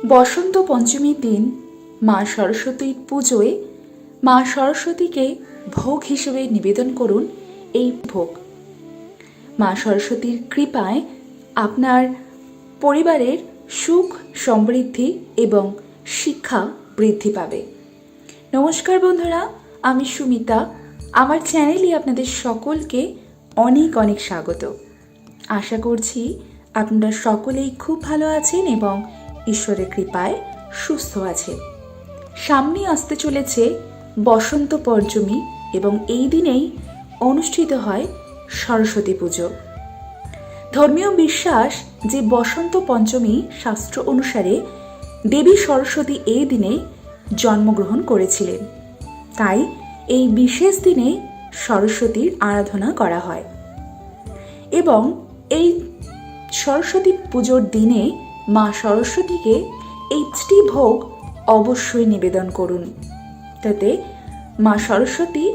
বসন্ত পঞ্চমীর দিন মা সরস্বতীর পুজোয় মা সরস্বতীকে ভোগ হিসেবে নিবেদন করুন এই ভোগ। মা সরস্বতীর কৃপায় আপনার পরিবারের সুখ সমৃদ্ধি এবং শিক্ষা বৃদ্ধি পাবে। নমস্কার বন্ধুরা, আমি সুমিতা। আমার চ্যানেলে আপনাদের সকলকে অনেক অনেক স্বাগত। আশা করছি আপনারা সকলেই খুব ভালো আছেন এবং ঈশ্বরের কৃপায় সুস্থ আছেন। সামনে আসতে চলেছে বসন্ত পঞ্চমী এবং এই দিনেই অনুষ্ঠিত হয় সরস্বতী পুজো। ধর্মীয় বিশ্বাস যে বসন্ত পঞ্চমী শাস্ত্র অনুসারে দেবী সরস্বতী এই দিনে জন্মগ্রহণ করেছিলেন, তাই এই বিশেষ দিনে সরস্বতীর আরাধনা করা হয় এবং এই সরস্বতী পুজোর দিনে মা সরস্বতীকে একটি ভোগ অবশ্যই নিবেদন করুন, তাতে মা সরস্বতী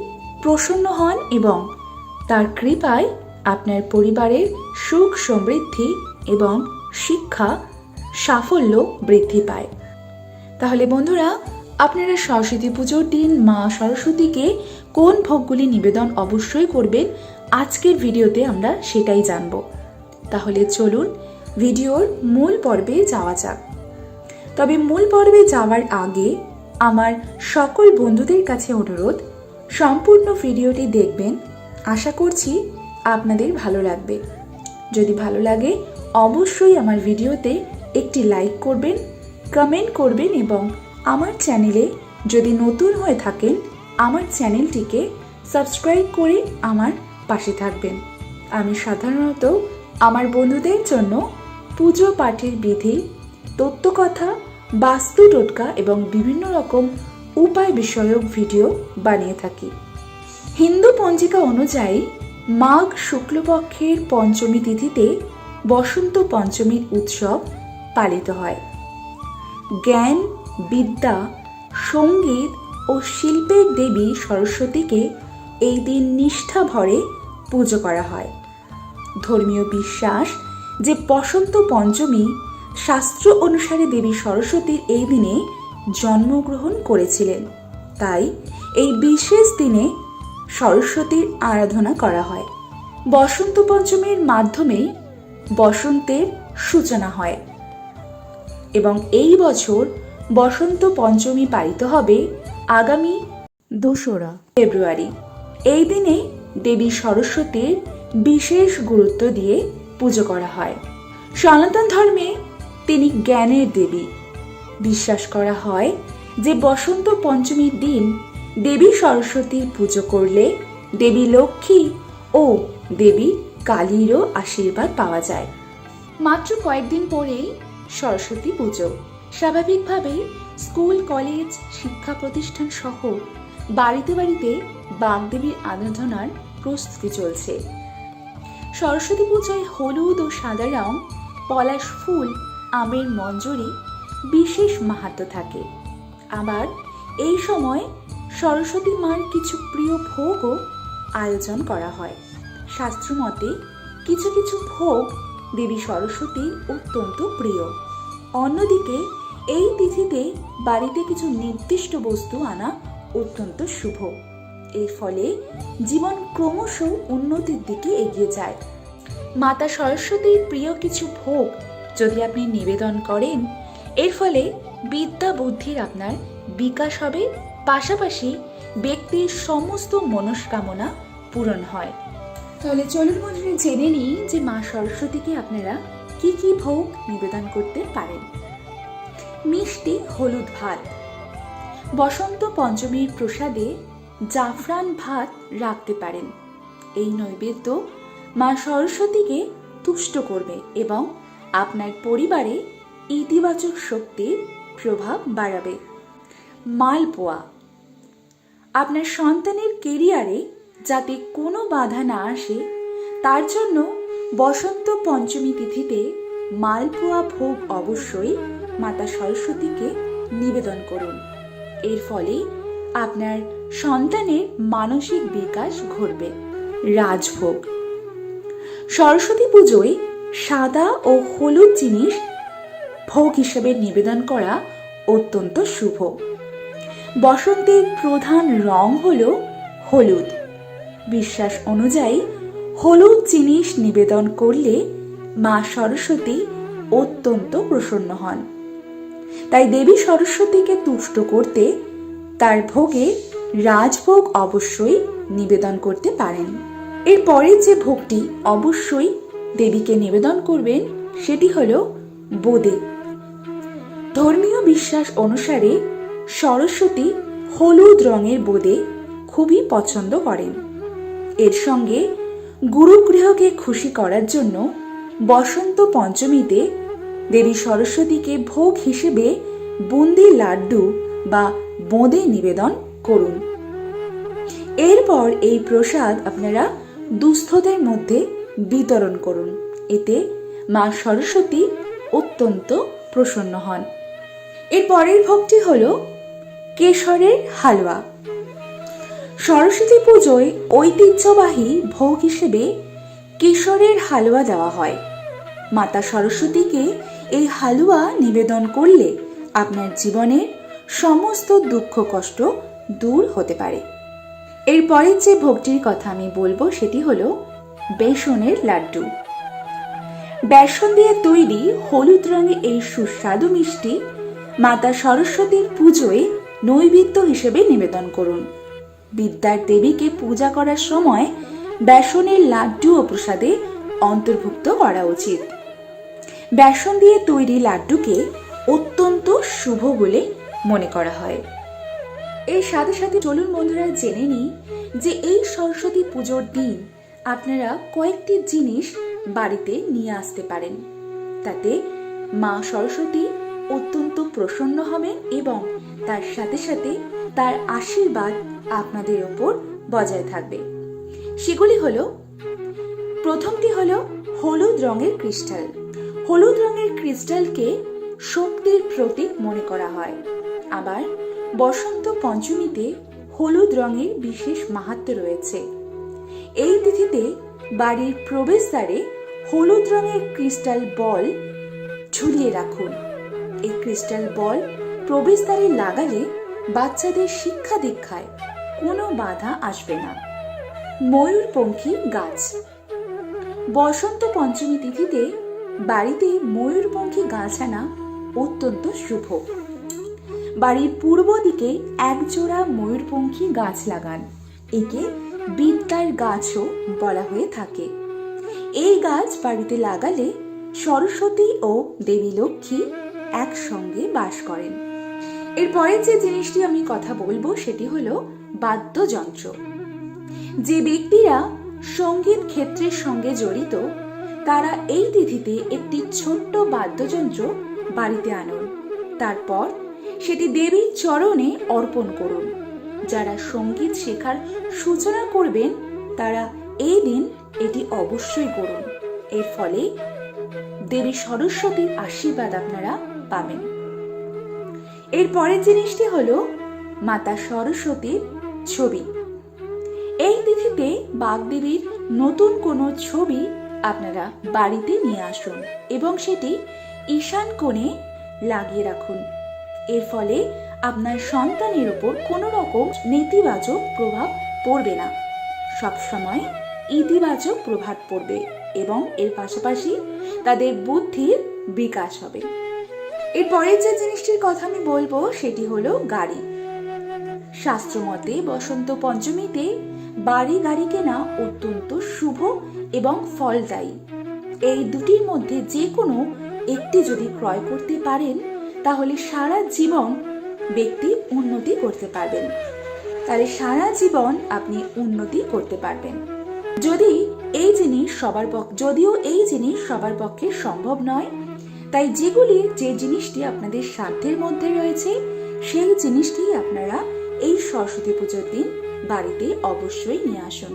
প্রসন্ন হন এবং তার কৃপায় আপনার পরিবারের সুখ সমৃদ্ধি এবং শিক্ষা সাফল্য বৃদ্ধি পায়। তাহলে বন্ধুরা, আপনারা সরস্বতী পুজোর দিন মা সরস্বতীকে কোন ভোগগুলি নিবেদন অবশ্যই করবেন, আজকের ভিডিওতে আমরা সেটাই জানব। তাহলে চলুন ভিডিওর মূল পর্বে যাওয়া যাক। তবে মূল পর্বে যাওয়ার আগে আমার সকল বন্ধুদের কাছে অনুরোধ, সম্পূর্ণ ভিডিওটি দেখবেন। আশা করছি আপনাদের ভালো লাগবে। যদি ভালো লাগে অবশ্যই আমার ভিডিওতে একটি লাইক করবেন, কমেন্ট করবেন এবং আমার চ্যানেলে যদি নতুন হয়ে থাকেন আমার চ্যানেলটিকে সাবস্ক্রাইব করে আমার পাশে থাকবেন। আমি সাধারণত আমার বন্ধুদের জন্য পুজো পাঠের বিধি, তত্ত্বকথা, বাস্তু টোটকা এবং বিভিন্ন রকম উপায় বিষয়ক ভিডিও বানিয়ে থাকি। হিন্দু পঞ্জিকা অনুযায়ী মাঘ শুক্লপক্ষের পঞ্চমী তিথিতে বসন্ত পঞ্চমীর উৎসব পালিত হয়। জ্ঞান, বিদ্যা, সঙ্গীত ও শিল্পের দেবী সরস্বতীকে এই দিন নিষ্ঠা ভরে পুজো করা হয়। ধর্মীয় বিশ্বাস যে বসন্ত পঞ্চমী শাস্ত্র অনুসারে দেবী সরস্বতীর এই দিনে জন্মগ্রহণ করেছিলেন, তাই এই বিশেষ দিনে সরস্বতীর আরাধনা করা হয়। বসন্ত পঞ্চমীর মাধ্যমেই বসন্তের সূচনা হয় এবং এই বছর বসন্ত পঞ্চমী পালিত হবে আগামী 2রা ফেব্রুয়ারি। এই দিনে দেবী সরস্বতীর বিশেষ গুরুত্ব দিয়ে পুজো করা হয়। সনাতন ধর্মে তিনি জ্ঞানের দেবী। বিশ্বাস করা হয় যে বসন্ত পঞ্চমীর দিন দেবী সরস্বতীর পুজো করলে দেবী লক্ষ্মী ও দেবী কালীরও আশীর্বাদ পাওয়া যায়। মাত্র কয়েকদিন পরেই সরস্বতী পুজো। স্বাভাবিকভাবেই স্কুল, কলেজ, শিক্ষা প্রতিষ্ঠান সহ বাড়িতে বাড়িতে বাগদেবীর আরাধনার প্রস্তুতি চলছে। সরস্বতী পুজোয় হলুদ ও সাদা রং, পলাশ ফুল, আমের মঞ্জরি বিশেষ মাহাত্ম্য থাকে। আবার এই সময় সরস্বতী মার কিছু প্রিয় ভোগও আয়োজন করা হয়। শাস্ত্রমতে কিছু কিছু ভোগ দেবী সরস্বতীর অত্যন্ত প্রিয়। অন্যদিকে এই তিথিতে বাড়িতে কিছু নির্দিষ্ট বস্তু আনা অত্যন্ত শুভ। এর ফলে জীবন ক্রমশ উন্নতির দিকে এগিয়ে যায়। মাতা সরস্বতীর প্রিয় কিছু ভোগ যদি আপনি নিবেদন করেন, এর ফলে বিদ্যা বুদ্ধির আপনার বিকাশ হবে, পাশাপাশি ব্যক্তির সমস্ত মনস্কামনা পূরণ হয়। তাহলে চলুন বন্ধুরা জেনে নিই যে মা সরস্বতীকে আপনারা কি কি ভোগ নিবেদন করতে পারেন। মিষ্টি হলুদ ভাত। বসন্ত পঞ্চমীর প্রসাদে জাফরান ভাত রাখতে পারেন। এই নৈবেদ্য মা সরস্বতীকে তুষ্ট করবে এবং আপনার পরিবারে ইতিবাচক শক্তির প্রভাব বাড়াবে। মালপোয়া। আপনার সন্তানের কেরিয়ারে যাতে কোনো বাধা না আসে তার জন্য বসন্ত পঞ্চমী তিথিতে মালপোয়া ভোগ অবশ্যই মাতা সরস্বতীকে নিবেদন করুন। এর ফলে আপনার সন্তানের মানসিক বিকাশ ঘটবে। রাজভোগ। সরস্বতী পুজোয় সাদা ও হলুদ জিনিস ভোগ হিসেবে নিবেদন করা অত্যন্ত শুভ। বসন্তের প্রধান রং হল হলুদ। বিশ্বাস অনুযায়ী হলুদ জিনিস নিবেদন করলে মা সরস্বতী অত্যন্ত প্রসন্ন হন। তাই দেবী সরস্বতীকে তুষ্ট করতে তার ভোগে রাজভোগ অবশ্যই নিবেদন করতে পারেন। এরপরে যে ভোগটি অবশ্যই দেবীকে নিবেদন করবেন সেটি হল বোঁদে। ধর্মীয় বিশ্বাস অনুসারে সরস্বতী হলুদ রঙের বোঁদে খুবই পছন্দ করেন। এর সঙ্গে গুরুগৃহকে খুশি করার জন্য বসন্ত পঞ্চমীতে দেবী সরস্বতীকে ভোগ হিসেবে বুন্দি লাড্ডু বা বোঁদে নিবেদন করুন। এরপর এই প্রসাদ আপনারা দুস্থদের মধ্যে বিতরণ করুন। এতে মা সরস্বতী অত্যন্ত প্রসন্ন হন। এর পরের ভোগটি হল কেশরের হালুয়া। সরস্বতী পুজোয় ঐতিহ্যবাহী ভোগ হিসেবে কেশরের হালুয়া দেওয়া হয়। মাতা সরস্বতীকে এই হালুয়া নিবেদন করলে আপনার জীবনের সমস্ত দুঃখ কষ্ট দূর হতে পারে। এরপরের যে ভোগটির কথা আমি বলবো সেটি হলো বেসনের লাড্ডু। বেসন দিয়ে তৈরি হলুদ রঙের এই সুস্বাদু মিষ্টি মাতা সরস্বতীর পুজোয় নৈবেদ্য হিসেবে নিবেদন করুন। বিদ্যার দেবীকে পূজা করার সময় বেসনের লাড্ডু ও প্রসাদে অন্তর্ভুক্ত করা উচিত। বেসন দিয়ে তৈরি লাড্ডুকে অত্যন্ত শুভ বলে মনে করা হয়। এর সাথে সাথে চলুন বন্ধুরা জেনে নিই যে এই সরস্বতী পুজোর দিন আপনারা কয়েকটি জিনিস বাড়িতে নিয়ে আসতে পারেন। তাতে মা সরস্বতী অত্যন্ত প্রসন্ন হবেন এবং তার সাথে সাথে তার আশীর্বাদ আপনাদের ওপর বজায় থাকবে। সেগুলি হলো, প্রথমটি হলো হলুদ রঙের ক্রিস্টাল। হলুদ রঙের ক্রিস্টালকে শক্তির প্রতীক মনে করা হয়। আবার বসন্ত পঞ্চমীতে হলুদ রঙের বিশেষ মাহাত্ম্য রয়েছে। এই তিথিতে বাড়ির প্রবেশদ্বারে হলুদ রঙের ক্রিস্টাল বল ঝুলিয়ে রাখুন। এই ক্রিস্টাল বল প্রবেশদ্বারে লাগালে বাচ্চাদের শিক্ষা দীক্ষায় কোনো বাধা আসবে না। ময়ূরপঙ্খী গাছ। বসন্ত পঞ্চমী তিথিতে বাড়িতে ময়ূরপঙ্খী গাছ আনা অত্যন্ত শুভ। বাড়ির পূর্ব দিকে একজোড়া ময়ূরপঙ্খী গাছ লাগান। একে বিদ্যার গাছও বলা হয়ে থাকে। এই গাছ বাড়িতে লাগালে সরস্বতী ও দেবী লক্ষ্মী একসঙ্গে বাস করেন। এরপরে যে জিনিসটি আমি কথা বলবো সেটি হলো বাদ্যযন্ত্র। যে ব্যক্তিরা সঙ্গীত ক্ষেত্রের সঙ্গে জড়িত তারা এই তিথিতে একটি ছোট্ট বাদ্যযন্ত্র বাড়িতে আনুন। তারপর সেটি দেবীর চরণে অর্পণ করুন। যারা সঙ্গীত শেখার সূচনা করবেন তারা এই দিন এটি অবশ্যই করুন। এর ফলে দেবী সরস্বতীর আশীর্বাদ আপনারা পাবেন। এর পরের জিনিসটি হলো মাতা সরস্বতীর ছবি। এই তিথিতে বাগদেবীর নতুন কোনো ছবি আপনারা বাড়িতে নিয়ে আসুন এবং সেটি ঈশান কোণে লাগিয়ে রাখুন। এর ফলে আপনার সন্তানের উপর কোনো রকম নেতিবাচক প্রভাব পড়বে না, সবসময় ইতিবাচক প্রভাব পড়বে এবং এর পাশাপাশি তাদের বুদ্ধির বিকাশ হবে। এরপরে যে জিনিসটির কথা আমি বলবো সেটি হলো গাড়ি। শাস্ত্রমতে বসন্ত পঞ্চমীতে বাড়ি গাড়ি কেনা অত্যন্ত শুভ এবং ফলদায়ী। এই দুটির মধ্যে যে কোনো একটি যদি ক্রয় করতে পারেন তাহলে সারা জীবন ব্যক্তি উন্নতি করতে পারবেন। তাহলে সারা জীবন আপনি উন্নতি করতে পারবেন। যদিও এই জিনিস সবার পক্ষে সম্ভব নয়, তাই যে জিনিসটি আপনাদের সাধ্যের মধ্যে রয়েছে সেই জিনিসটি আপনারা এই সরস্বতী পুজোর দিন বাড়িতে অবশ্যই নিয়ে আসুন।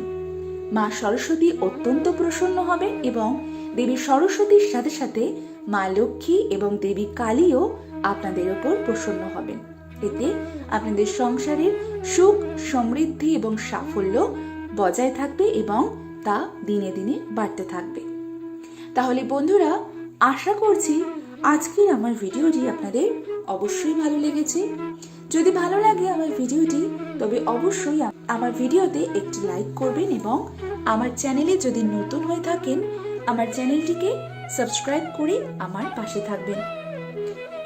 মা সরস্বতী অত্যন্ত প্রসন্ন হবেন এবং দেবী সরস্বতীর সাথে সাথে মা লক্ষ্মী এবং দেবী কালীও আপনাদের উপর প্রসন্ন হবেন। এতে আপনাদের সংসারের সুখ সমৃদ্ধি এবং সাফল্য বজায় থাকবে এবং তা দিনে দিনে বাড়তে থাকবে। তাহলে বন্ধুরা, আশা করছি আজকের আমার ভিডিওটি আপনাদের অবশ্যই ভালো লেগেছে। যদি ভালো লাগে আমার ভিডিওটি, তবে অবশ্যই আমার ভিডিওতে একটি লাইক করবেন এবং আমার চ্যানেলে যদি নতুন হয়ে থাকেন আমার চ্যানেলটিকে সাবস্ক্রাইব করে আমার পাশে থাকবেন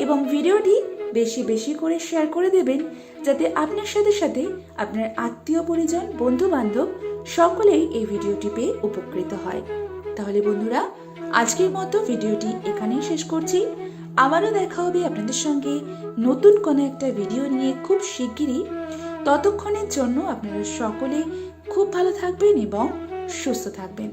এবং ভিডিওটি বেশি বেশি করে শেয়ার করে দেবেন, যাতে আপনার সাথে সাথে আপনার আত্মীয় পরিজন, বন্ধু বান্ধব সকলেই এই ভিডিওটি পেয়ে উপকৃত হয়। তাহলে বন্ধুরা, আজকের মতো ভিডিওটি এখানেই শেষ করছি। আবারও দেখা হবে আপনাদের সঙ্গে নতুন কোনো একটা ভিডিও নিয়ে খুব শিগগিরই। ততক্ষণের জন্য আপনারা সকলে খুব ভালো থাকবেন এবং সুস্থ থাকবেন।